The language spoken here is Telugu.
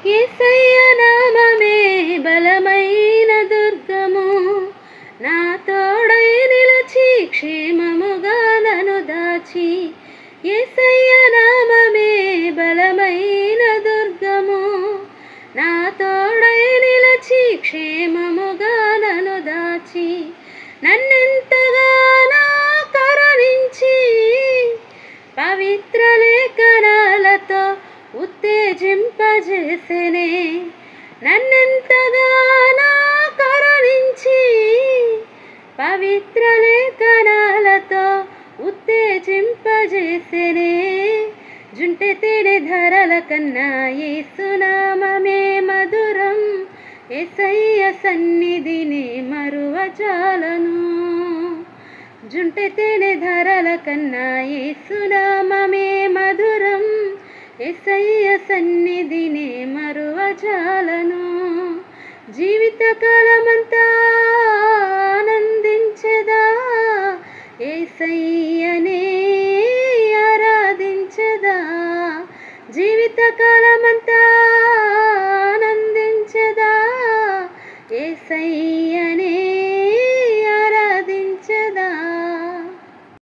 యేసయ్య నామమే బలమైన దుర్గము, నా తోడై నిలచి క్షేమముగా నన్ను దాచి. యేసయ్య నామమే బలమైన దుర్గము, నా తోడై నిలచి క్షేమముగా నన్ను దాచి. నన్నెంతగానో కరుణించి పవిత్ర లేఖనాలతో ఉత్తేజింపజేసెనే. నన్నెంతగానో కరుణించి పవిత్ర లేఖనాలతో ఉత్తేజింపజేసెనే. జుంటె తేనె ధరల కన్నా యేసునామమే మధురం, యేసయ్య సన్నిధిని మరువజాలను. జుంటె తేనె ధరల కన్నా యేసునామమే మధురం, యేసయ్య సన్నిధిని మరువజాలను. జీవితకాలమంతా ఆనందించెదా, యేసయ్యనే ఆరాధించెదా. జీవితకాలం